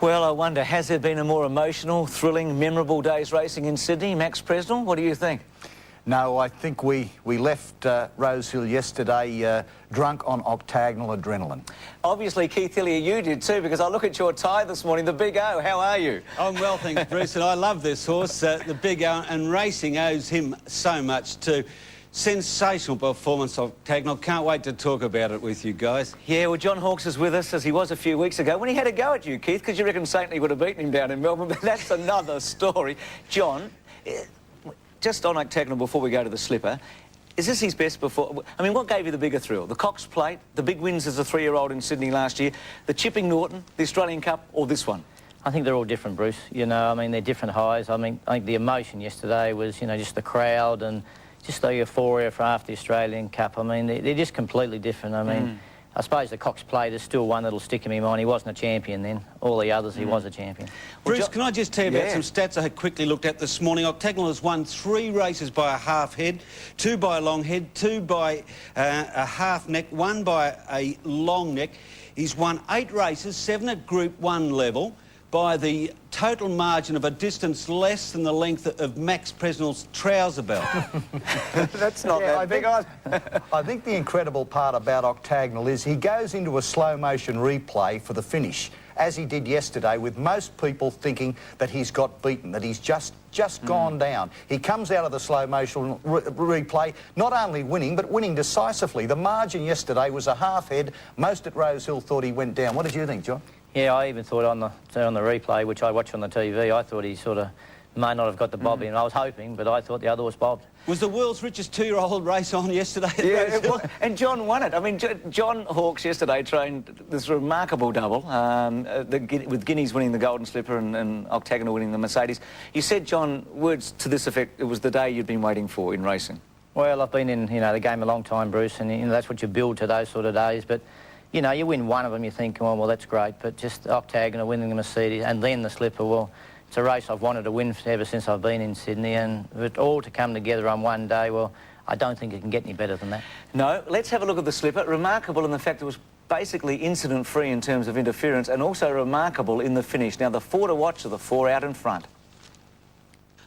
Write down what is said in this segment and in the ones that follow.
Well, I wonder, has there been a more emotional, thrilling, memorable day's racing in Sydney? Max Presnell, what do you think? No, I think we left Rosehill yesterday drunk on octagonal adrenaline. Obviously, Keith Hillier, you did too, because I look at your tie this morning, the Big O. How are you? I'm well, thanks, Bruce, and I love this horse, the Big O, and racing owes him so much too. Sensational performance of octagonal. Can't wait to talk about it with you guys. Yeah, well, John Hawkes is with us, as he was a few weeks ago, when he had a go at you, Keith, because you reckon Saintly would have beaten him down in Melbourne, but that's another story. John, just on octagonal before we go to the slipper, is this his best before? I mean, what gave you the bigger thrill? The Cox Plate, the big wins as a 3-year-old in Sydney last year, the Chipping Norton, the Australian Cup, or this one? I think they're all different, Bruce. You know, I mean, they're different highs. I mean, I think the emotion yesterday was, you know, just the crowd and just the euphoria for after the Australian Cup. I mean, they're just completely different. I mean, I suppose the Cox Plate is still one that'll stick in my mind. He wasn't a champion then. All the others, he was a champion. Bruce, can I just tell you about some stats I had quickly looked at this morning? Octagonal has won 3 races by a half head, 2 by a long head, 2 by a half neck, 1 by a long neck. He's won 8 races, 7 at Group 1 level, by the total margin of a distance less than the length of Max Presnell's trouser belt. That's not that big. I think the incredible part about octagonal is he goes into a slow-motion replay for the finish, as he did yesterday, with most people thinking that he's got beaten, that he's just gone down. He comes out of the slow-motion replay, not only winning, but winning decisively. The margin yesterday was a half head. Most at Rosehill thought he went down. What did you think, John? Yeah, I even thought on the replay, which I watched on the TV, I thought he sort of may not have got the bob in. I was hoping, but I thought the other was bobbed. Was the world's richest 2-year-old race on yesterday? Yeah, it was, and John won it. I mean, John Hawkes yesterday trained this remarkable double, with Guineas winning the Golden Slipper and Octagonal winning the Mercedes. You said, John, words to this effect, it was the day you'd been waiting for in racing. Well, I've been in, you know, the game a long time, Bruce, and you know, that's what you build to those sort of days. But you know, you win one of them, you think, oh, well, that's great, but just octagonal, winning the Mercedes, and then the slipper, well, it's a race I've wanted to win ever since I've been in Sydney, and for it all to come together on one day, well, I don't think it can get any better than that. No, let's have a look at the slipper. Remarkable in the fact it was basically incident-free in terms of interference, and also remarkable in the finish. Now, the 4 to watch are the 4 out in front.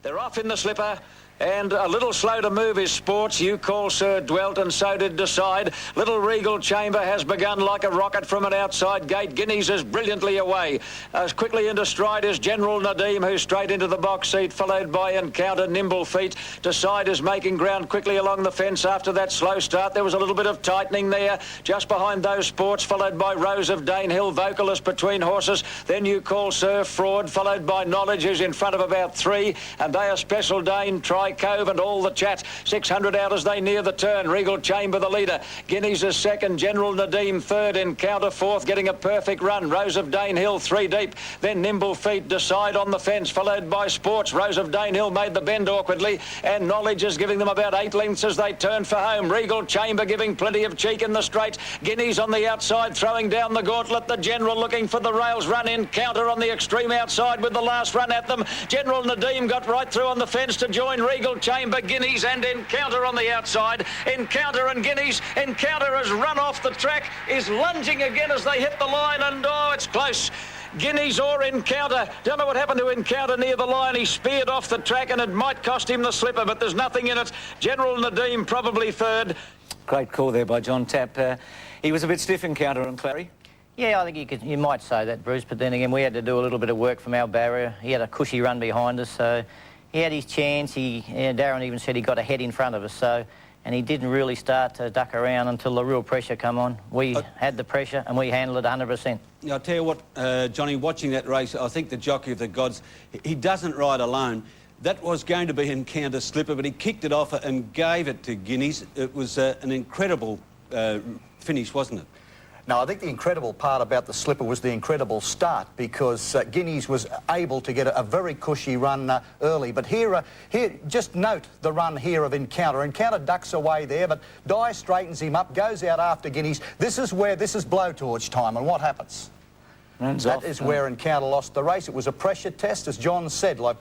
They're off in the slipper. And a little slow to move is Sports. You call Sir dwelt, and so did Decide. Little Regal Chamber has begun like a rocket from an outside gate. Guineas is brilliantly away. As quickly into stride is General Nadim, who's straight into the box seat, followed by Encounter, Nimble Feet. Decide is making ground quickly along the fence after that slow start. There was a little bit of tightening there. Just behind those Sports, followed by Rose of Danehill, Vocalist between horses. Then You Call Sir Fraud, followed by Knowledge, who's in front of about 3. And they are Special Dane, Cove and all the chat. 600 out as they near the turn. Regal Chamber the leader. Guineas is second. General Nadim third. Encounter fourth, getting a perfect run. Rose of Danehill 3 deep. Then Nimble Feet Decide on the fence, followed by Sports. Rose of Danehill made the bend awkwardly, and Knowledge is giving them about 8 lengths as they turn for home. Regal Chamber giving plenty of cheek in the straight. Guineas on the outside throwing down the gauntlet. The General looking for the rails run. Encounter on the extreme outside with the last run at them. General Nadim got right through on the fence to join Regal Chamber, Guineas and Encounter on the outside. Encounter and Guineas. Encounter has run off the track, is lunging again as they hit the line, and oh, it's close. Guineas or Encounter. Don't know what happened to Encounter near the line. He speared off the track and it might cost him the slipper, but there's nothing in it. General Nadim probably third. Great call there by John Tapp. He was a bit stiff, Encounter, and Clary. Yeah, I think you might say that, Bruce, but then again, we had to do a little bit of work from our barrier. He had a cushy run behind us, so he had his chance. Darren even said he got ahead in front of us, so, and he didn't really start to duck around until the real pressure come on. We had the pressure and we handled it 100%. I'll tell you what, Johnny, watching that race, I think the jockey of the gods, he doesn't ride alone. That was going to be Encounter slipper, but he kicked it off and gave it to Guineas. It was an incredible finish, wasn't it? No, I think the incredible part about the slipper was the incredible start, because Guineas was able to get a very cushy run early. But here, just note the run here of Encounter. Encounter ducks away there, but Dye straightens him up, goes out after Guineas. This is blowtorch time, and what happens? That is where Encounter lost the race. It was a pressure test, as John said, like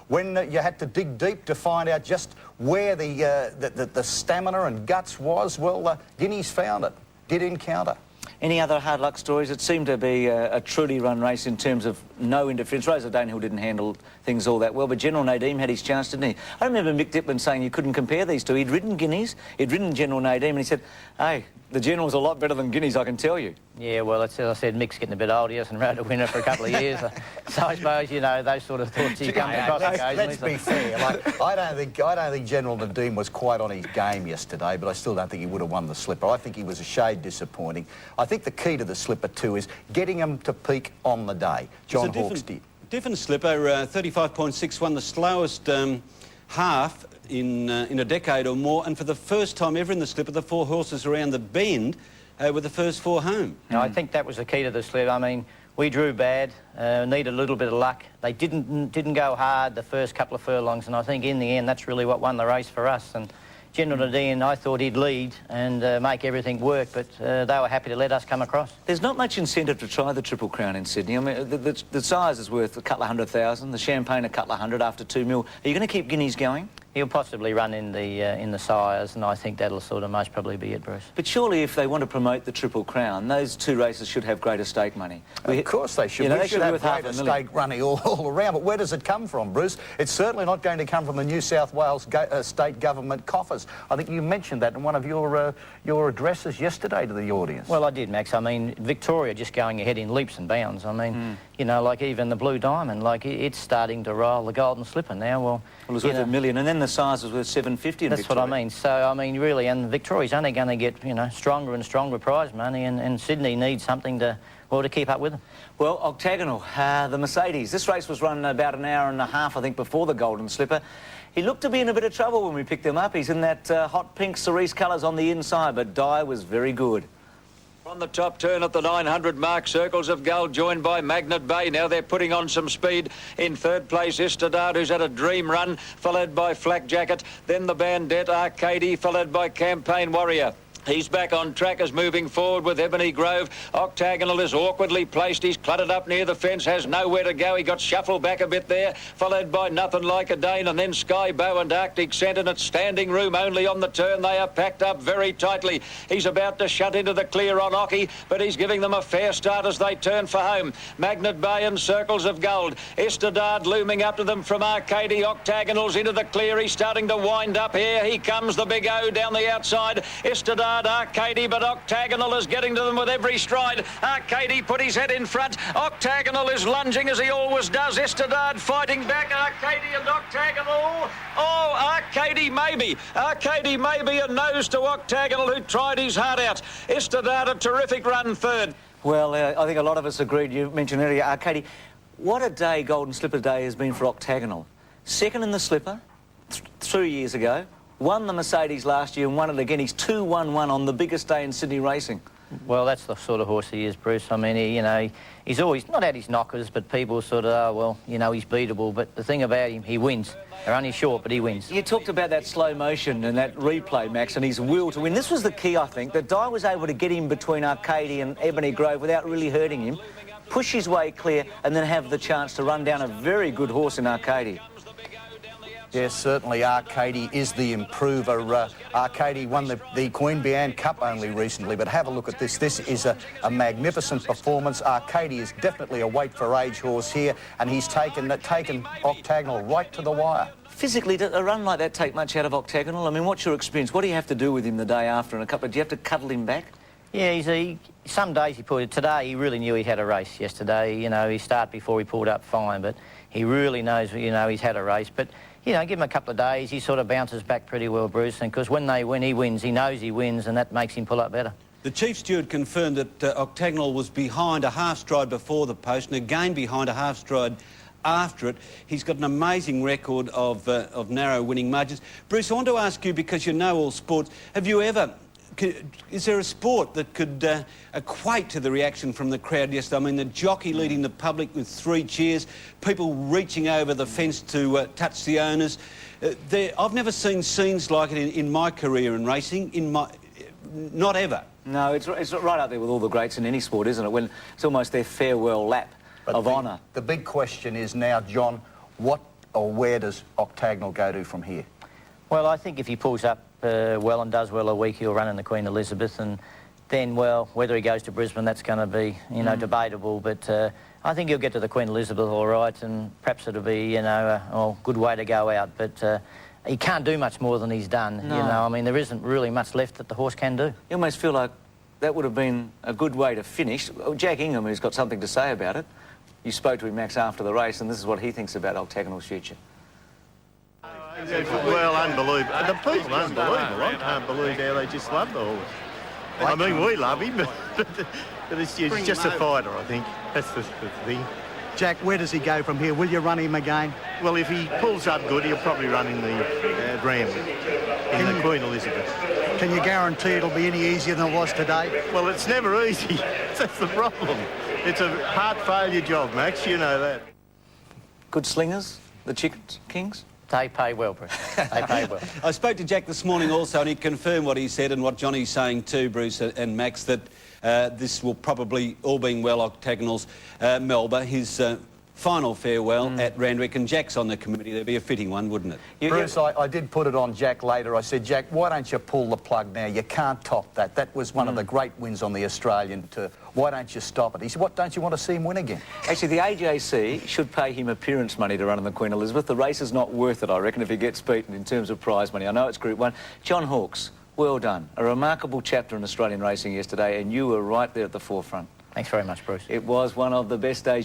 when you had to dig deep to find out just where the stamina and guts was. Well, Guineas found it. Did Encounter. Any other hard luck stories? It seemed to be a truly run race in terms of no interference. Rosa Danehill didn't handle things all that well, but General Nadim had his chance, didn't he? I remember Mick Diplin saying you couldn't compare these two. He'd ridden Guineas, he'd ridden General Nadim, and he said, hey, the General's a lot better than Guineas, I can tell you. Yeah, well, as I said, Mick's getting a bit old. He hasn't rode a winner for a couple of years. So I suppose, you know, those sort of thoughts you come across occasionally. Let's be fair. Like, I don't think General Nadim was quite on his game yesterday, but I still don't think he would have won the slipper. I think he was a shade disappointing. I think the key to the slipper too is getting him to peak on the day. John Hawkes did. Different slipper, 35.6, won the slowest half in a decade or more, and for the first time ever in the slipper, the 4 horses around the bend were the first 4 home. No, I think that was the key to the slip. I mean, we drew bad, needed a little bit of luck. They didn't go hard the first couple of furlongs, and I think in the end that's really what won the race for us. And General Nadim, I thought he'd lead and make everything work, but they were happy to let us come across. There's not much incentive to try the Triple Crown in Sydney. I mean, the size is worth a couple of $100,000, the Champagne a couple of hundred after 2 mil. Are you going to keep Guineas going? He'll possibly run in the sires, and I think that'll sort of most probably be it, Bruce. But surely if they want to promote the Triple Crown, those 2 races should have greater stake money. Of course they should. You know, we they should be have worth greater stake money all around. But where does it come from, Bruce? It's certainly not going to come from the New South Wales state government coffers. I think you mentioned that in one of your addresses yesterday to the audience. Well, I did, Max. I mean, Victoria just going ahead in leaps and bounds. I mean, you know, like even the Blue Diamond, like it's starting to roll. The Golden Slipper now, well it's worth $1 million, and then the size is worth $750 in That's Victoria. what I mean. So, I mean, really, and Victoria's only going to get, you know, stronger and stronger prize money, and Sydney needs something to keep up with them. Well, Octagonal, the Mercedes. This race was run about an hour and a half, I think, before the Golden Slipper. He looked to be in a bit of trouble when we picked him up. He's in that hot pink cerise colours on the inside, but Dye was very good. On the top turn at the 900 mark, Circles of Gold joined by Magnet Bay. Now they're putting on some speed. In third place, Istadard, who's had a dream run, followed by Flak Jacket. Then the Bandette Arcady, followed by Campaign Warrior. He's back on track as moving forward with Ebony Grove. Octagonal is awkwardly placed. He's cluttered up near the fence, has nowhere to go. He got shuffled back a bit there, followed by Nothing Like a Dane, and then Sky Bow and Arctic Scent, and it's standing room only on the turn. They are packed up very tightly. He's about to shut into the clear on Occy, but he's giving them a fair start as they turn for home. Magnet Bay and Circles of Gold. Estadard looming up to them from Arcady. Octagonal's into the clear. He's starting to wind up here. He comes, the big O down the outside. Estadard, Arcady, but Octagonal is getting to them with every stride. Arcady put his head in front. Octagonal is lunging as he always does. Estadard fighting back. Arcady and Octagonal. Oh, Arcady maybe. Arcady maybe a nose to Octagonal, who tried his heart out. Estadard, a terrific run third. Well, I think a lot of us agreed. You mentioned earlier, Arcady. What a day Golden Slipper Day has been for Octagonal. Second in the Slipper 3 years ago. Won the Mercedes last year and won it again. He's 2-1-1 on the biggest day in Sydney racing. Well, that's the sort of horse he is, Bruce. I mean, you know, he's always not at his knockers, but people sort of, oh, well, you know, he's beatable. But the thing about him, he wins. They're only short, but he wins. You talked about that slow motion and that replay, Max, and his will to win. This was the key, I think, that Dye was able to get him between Arcady and Ebony Grove without really hurting him, push his way clear, and then have the chance to run down a very good horse in Arcady. Yes, certainly Arcady is the improver. Arcady won the Queen Bee Cup only recently, but have a look at this. This is a magnificent performance. Arcady is definitely a weight for age horse here, and he's taken Octagonal right to the wire. Physically, does a run like that take much out of Octagonal? I mean, what's your experience? What do you have to do with him the day after and a couple? Do you have to cuddle him back? Yeah, some days he put it. Today he really knew he had a race. Yesterday, you know, he started before he pulled up fine, but he really knows, you know, he's had a race. But you know, give him a couple of days, he sort of bounces back pretty well, Bruce, and because when they win, he wins. He knows he wins, and that makes him pull up better. The Chief Steward confirmed that Octagonal was behind a half stride before the post, and again behind a half stride after it. He's got an amazing record of narrow winning margins. Bruce, I want to ask you, because you know all sports, have you ever... Is there a sport that could equate to the reaction from the crowd yesterday? I mean, the jockey leading the public with 3 cheers, people reaching over the fence to touch the owners. I've never seen scenes like it in my career in racing, not ever. No, it's right up there with all the greats in any sport, isn't it? When it's almost their farewell lap of honour. The big question is now, John, what or where does Octagonal go to from here? Well, I think if he pulls up well and does well a week, he'll run in the Queen Elizabeth, and then, well, whether he goes to Brisbane, that's going to be, you know, debatable. But I think he'll get to the Queen Elizabeth all right, and perhaps it'll be, you know, a good way to go out. But he can't do much more than he's done, you know. I mean, there isn't really much left that the horse can do. You almost feel like that would have been a good way to finish. Jack Ingham, who's got something to say about it, you spoke to him, Max, after the race, and this is what he thinks about Octagonal's future. Well, unbelievable. The people are unbelievable. I can't believe how they just love the horse. I mean, we love him, but it's just a fighter, I think. That's the thing. Jack, where does he go from here? Will you run him again? Well, if he pulls up good, he'll probably run in the Rambler, in the Queen Elizabeth. Can you guarantee it'll be any easier than it was today? Well, it's never easy. That's the problem. It's a heart failure job, Max, you know that. Good slingers, the Chicken Kings? They pay well, Bruce. They pay well. I spoke to Jack this morning also, and he confirmed what he said and what Johnny's saying too, Bruce and Max, that this will probably, all being well, Octagonal's Melba, his final farewell at Randwick, and Jack's on the committee. There'd be a fitting one, wouldn't it? Bruce, I did put it on Jack later. I said, Jack, why don't you pull the plug now? You can't top that. That was one of the great wins on the Australian tour. Why don't you stop it? He said, what, don't you want to see him win again? Actually, the AJC should pay him appearance money to run in the Queen Elizabeth. The race is not worth it, I reckon, if he gets beaten in terms of prize money. I know it's Group 1. John Hawkes, well done. A remarkable chapter in Australian racing yesterday, and you were right there at the forefront. Thanks very much, Bruce. It was one of the best days